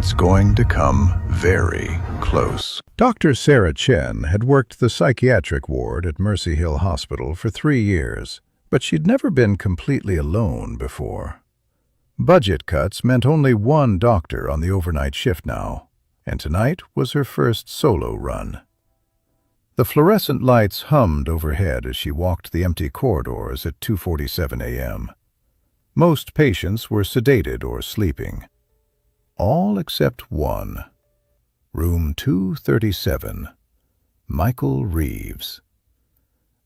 It's going to come very close. Dr. Sarah Chen had worked the psychiatric ward at Mercy Hill Hospital for 3 years, but she'd never been completely alone before. Budget cuts meant only one doctor on the overnight shift now, and tonight was her first solo run. The fluorescent lights hummed overhead as she walked the empty corridors at 2:47 a.m. Most patients were sedated or sleeping. All except one. Room 237. Michael Reeves.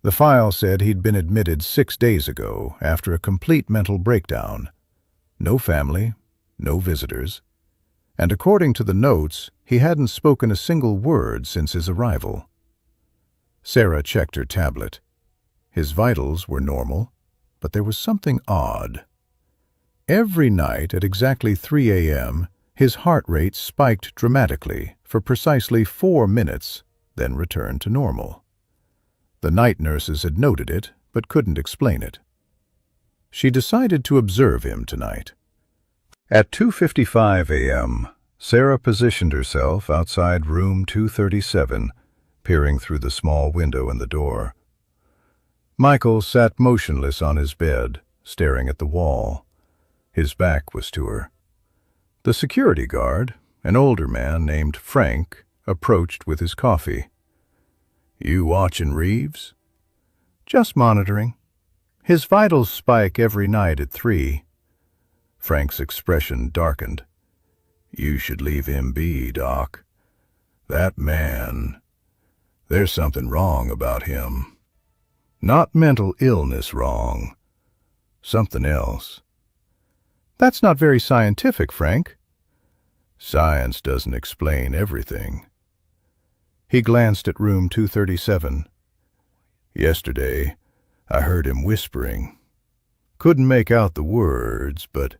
The file said he'd been admitted 6 days ago after a complete mental breakdown. No family, no visitors. And according to the notes, he hadn't spoken a single word since his arrival. Sarah checked her tablet. His vitals were normal, but there was something odd. Every night at exactly 3 a.m., his heart rate spiked dramatically for precisely 4 minutes, then returned to normal. The night nurses had noted it, but couldn't explain it. She decided to observe him tonight. At 2:55 a.m., Sarah positioned herself outside room 237, peering through the small window in the door. Michael sat motionless on his bed, staring at the wall. His back was to her. The security guard, an older man named Frank, approached with his coffee. "You watching Reeves?" "Just monitoring. His vitals spike every night at 3. Frank's expression darkened. "You should leave him be, Doc. That man, there's something wrong about him. Not mental illness wrong. Something else." "That's not very scientific, Frank." "Science doesn't explain everything." He glanced at room 237. "Yesterday, I heard him whispering. Couldn't make out the words, but—"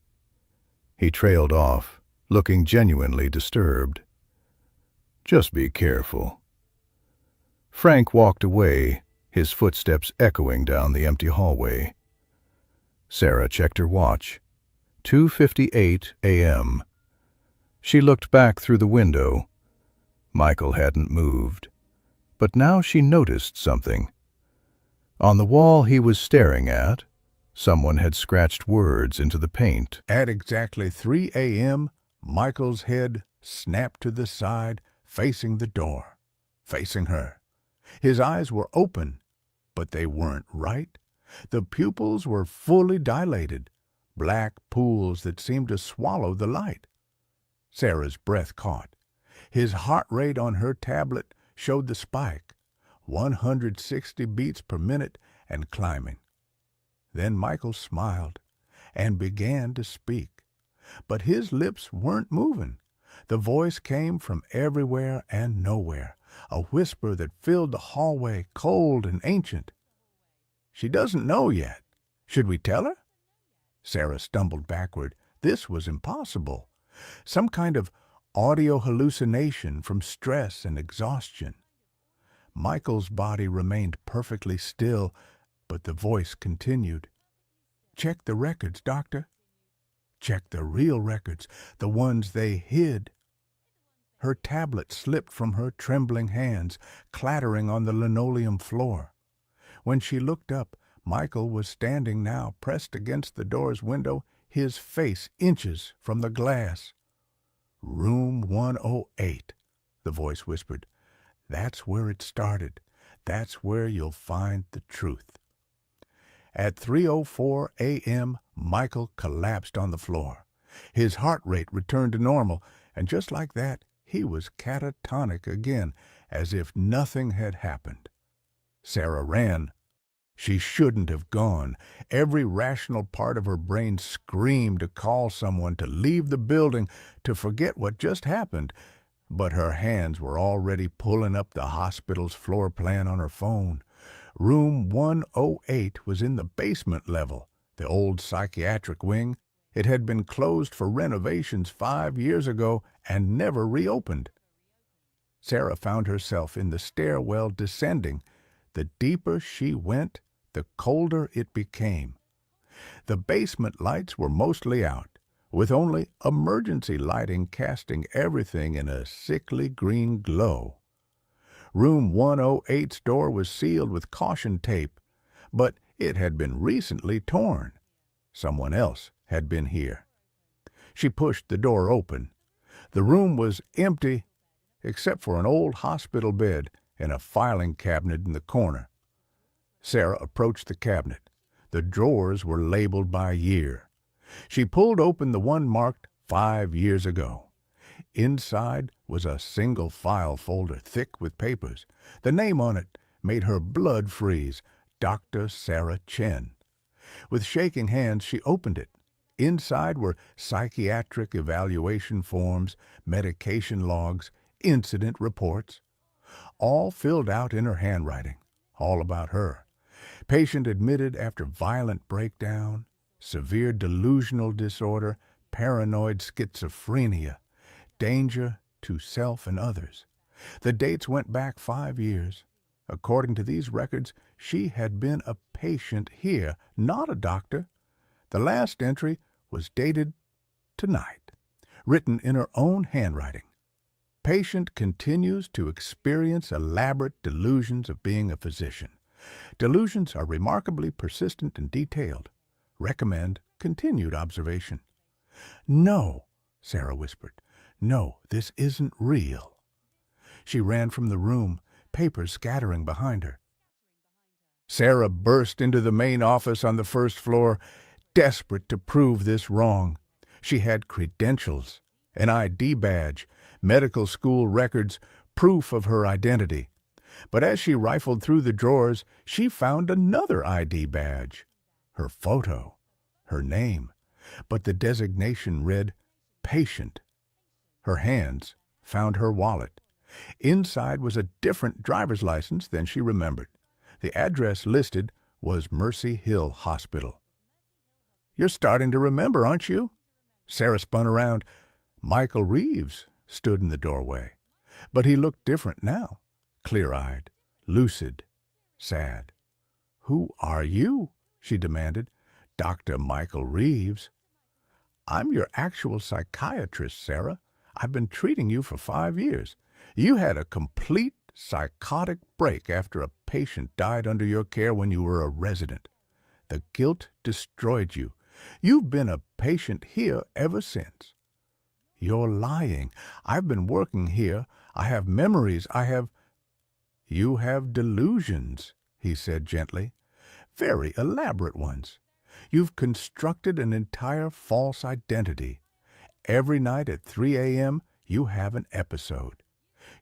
He trailed off, looking genuinely disturbed. "Just be careful." Frank walked away, his footsteps echoing down the empty hallway. Sarah checked her watch. 2:58 a.m. She looked back through the window. Michael hadn't moved. But now she noticed something. On the wall he was staring at, someone had scratched words into the paint. At exactly 3 a.m., Michael's head snapped to the side, facing the door, facing her. His eyes were open, but they weren't right. The pupils were fully dilated, black pools that seemed to swallow the light. Sarah's breath caught. His heart rate on her tablet showed the spike, 160 beats per minute and climbing. Then Michael smiled and began to speak. But his lips weren't moving. The voice came from everywhere and nowhere, a whisper that filled the hallway, cold and ancient. "She doesn't know yet. Should we tell her?" Sarah stumbled backward. This was impossible. Some kind of audio hallucination from stress and exhaustion. Michael's body remained perfectly still, but the voice continued. "Check the records, Doctor. Check the real records, the ones they hid." Her tablet slipped from her trembling hands, clattering on the linoleum floor. When she looked up, Michael was standing now, pressed against the door's window, his face inches from the glass. "Room 108, the voice whispered. "That's where it started. That's where you'll find the truth." At 3:04 a.m., Michael collapsed on the floor. His heart rate returned to normal, and just like that, he was catatonic again, as if nothing had happened. Sarah ran. She shouldn't have gone. Every rational part of her brain screamed to call someone, to leave the building, to forget what just happened. But her hands were already pulling up the hospital's floor plan on her phone. Room 108 was in the basement level, the old psychiatric wing. It had been closed for renovations 5 years ago and never reopened. Sarah found herself in the stairwell descending. The deeper she went, the colder it became. The basement lights were mostly out. with only emergency lighting casting everything in a sickly green glow. Room 108's door was sealed with caution tape, but it had been recently torn. Someone else had been here. She pushed the door open. The room was empty, except for an old hospital bed and a filing cabinet in the corner. Sarah approached the cabinet. The drawers were labeled by year. She pulled open the one marked 5 years ago. Inside was a single file folder thick with papers. The name on it made her blood freeze, Dr. Sarah Chen. With shaking hands, she opened it. Inside were psychiatric evaluation forms, medication logs, incident reports, all filled out in her handwriting, all about her. Patient admitted after violent breakdown, severe delusional disorder, paranoid schizophrenia, danger to self and others. The dates went back 5 years. According to these records, she had been a patient here, not a doctor. The last entry was dated tonight, written in her own handwriting. Patient continues to experience elaborate delusions of being a physician. Delusions are remarkably persistent and detailed. Recommend continued observation. "No," Sarah whispered. "No, this isn't real." She ran from the room, papers scattering behind her. Sarah burst into the main office on the first floor, desperate to prove this wrong. She had credentials, an ID badge, medical school records, proof of her identity. But as she rifled through the drawers, she found another ID badge. Her photo, her name, but the designation read patient. Her hands found her wallet. Inside was a different driver's license than she remembered. The address listed was Mercy Hill Hospital. "You're starting to remember, aren't you?" Sarah spun around. Michael Reeves stood in the doorway, but he looked different now, clear-eyed, lucid, sad. "Who are you?" she demanded. "Dr. Michael Reeves." "I'm your actual psychiatrist, Sarah. I've been treating you for 5 years. You had a complete psychotic break after a patient died under your care when you were a resident. The guilt destroyed you. You've been a patient here ever since." "You're lying. I've been working here. I have memories. "You have delusions," he said gently. "Very elaborate ones. You've constructed an entire false identity. Every night at 3 a.m., you have an episode.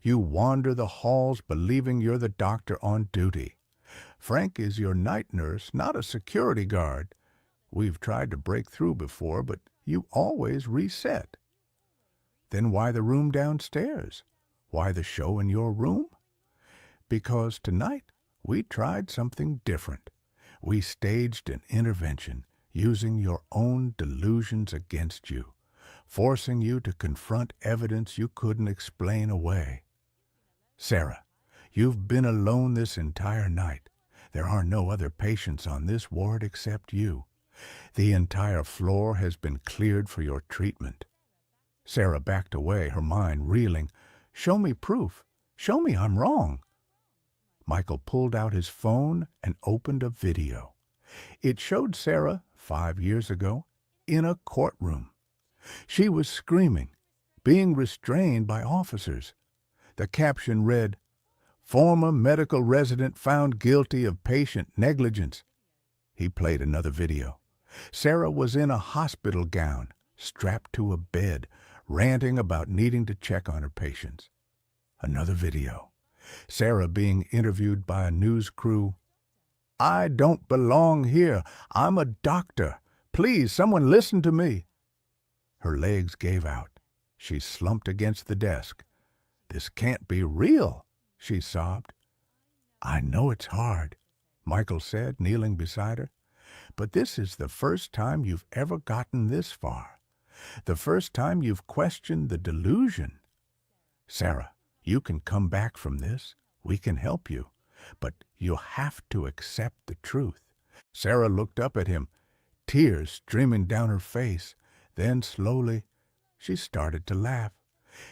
You wander the halls believing you're the doctor on duty. Frank is your night nurse, not a security guard. We've tried to break through before, but you always reset." "Then why the room downstairs? Why the show in your room?" "Because tonight we tried something different. We staged an intervention, using your own delusions against you, forcing you to confront evidence you couldn't explain away. Sarah, you've been alone this entire night. There are no other patients on this ward except you. The entire floor has been cleared for your treatment." Sarah backed away, her mind reeling. "Show me proof. Show me I'm wrong." Michael pulled out his phone and opened a video. It showed Sarah, 5 years ago, in a courtroom. She was screaming, being restrained by officers. The caption read, "Former medical resident found guilty of patient negligence." He played another video. Sarah was in a hospital gown, strapped to a bed, ranting about needing to check on her patients. Another video. Sarah being interviewed by a news crew. "I don't belong here. I'm a doctor. Please, someone listen to me." Her legs gave out. She slumped against the desk. "This can't be real," she sobbed. "I know it's hard," Michael said, kneeling beside her. "But this is the first time you've ever gotten this far. The first time you've questioned the delusion. Sarah, you can come back from this. We can help you. But you'll have to accept the truth." Sarah looked up at him, tears streaming down her face. Then slowly she started to laugh.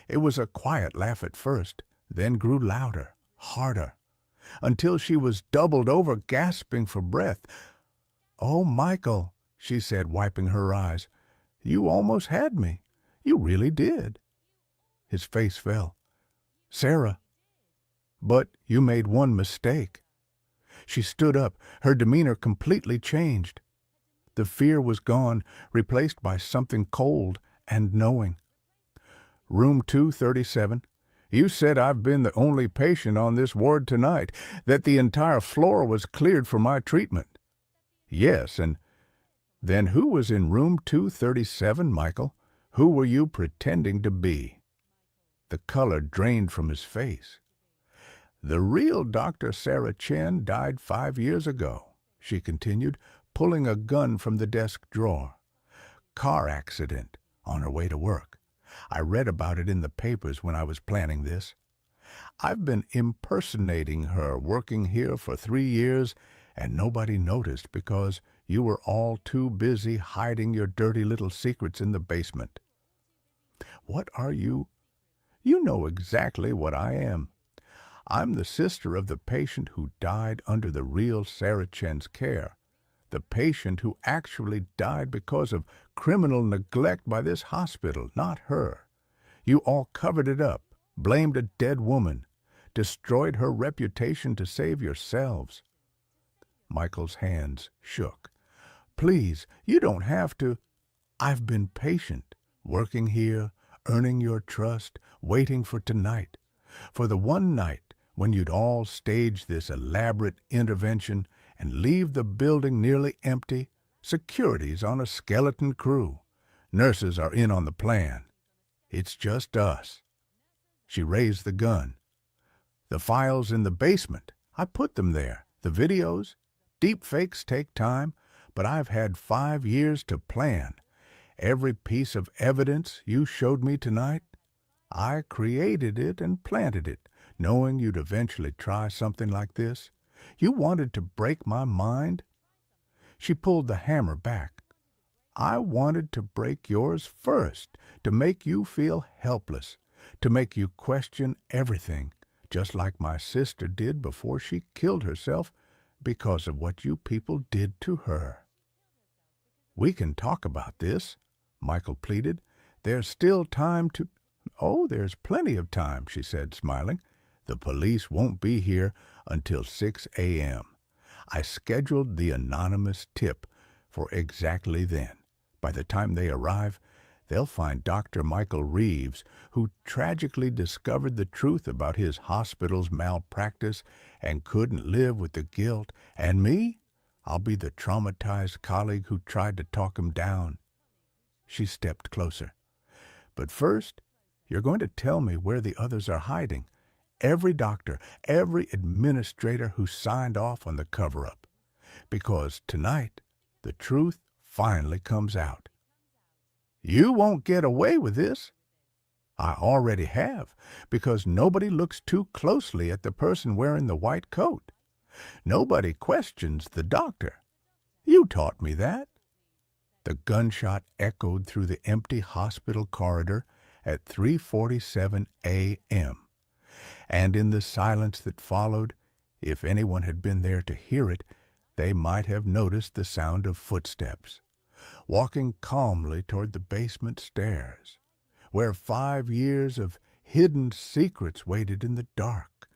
It was a quiet laugh at first, then grew louder, harder, until she was doubled over, gasping for breath. "Oh, Michael," she said, wiping her eyes, "you almost had me. You really did." His face fell. "Sarah, but you made one mistake." She stood up, her demeanor completely changed. The fear was gone, replaced by something cold and knowing. "Room 237. You said I've been the only patient on this ward tonight, that the entire floor was cleared for my treatment." "Yes, and then who was in room 237, Michael? Who were you pretending to be?" The color drained from his face. "The real Dr. Sarah Chen died 5 years ago," she continued, pulling a gun from the desk drawer. "Car accident on her way to work. I read about it in the papers when I was planning this. I've been impersonating her, working here for 3 years, and nobody noticed because you were all too busy hiding your dirty little secrets in the basement." "What are you?" "You know exactly what I am. I'm the sister of the patient who died under the real Sarah Chen's care. The patient who actually died because of criminal neglect by this hospital, not her. You all covered it up, blamed a dead woman, destroyed her reputation to save yourselves." Michael's hands shook. "Please, you don't have to." "I've been patient, working here, earning your trust, waiting for tonight, for the one night when you'd all stage this elaborate intervention and leave the building nearly empty, security's on a skeleton crew, nurses are in on the plan. It's just us." She raised the gun. "The files in the basement, I put them there. The videos, deep fakes take time, but I've had 5 years to plan. Every piece of evidence you showed me tonight, I created it and planted it, knowing you'd eventually try something like this. You wanted to break my mind." She pulled the hammer back. "I wanted to break yours first, to make you feel helpless, to make you question everything, just like my sister did before she killed herself because of what you people did to her." "We can talk about this," Michael pleaded. "There's still time to—" "Oh, there's plenty of time," she said, smiling. "The police won't be here until 6 a.m. I scheduled the anonymous tip for exactly then. By the time they arrive, they'll find Dr. Michael Reeves, who tragically discovered the truth about his hospital's malpractice and couldn't live with the guilt. And me? I'll be the traumatized colleague who tried to talk him down." She stepped closer. "But first, you're going to tell me where the others are hiding. Every doctor, every administrator who signed off on the cover-up. Because tonight, the truth finally comes out." "You won't get away with this." "I already have, because nobody looks too closely at the person wearing the white coat. Nobody questions the doctor. You taught me that." The gunshot echoed through the empty hospital corridor at 3:47 a.m. And in the silence that followed, if anyone had been there to hear it, they might have noticed the sound of footsteps, walking calmly toward the basement stairs, where 5 years of hidden secrets waited in the dark,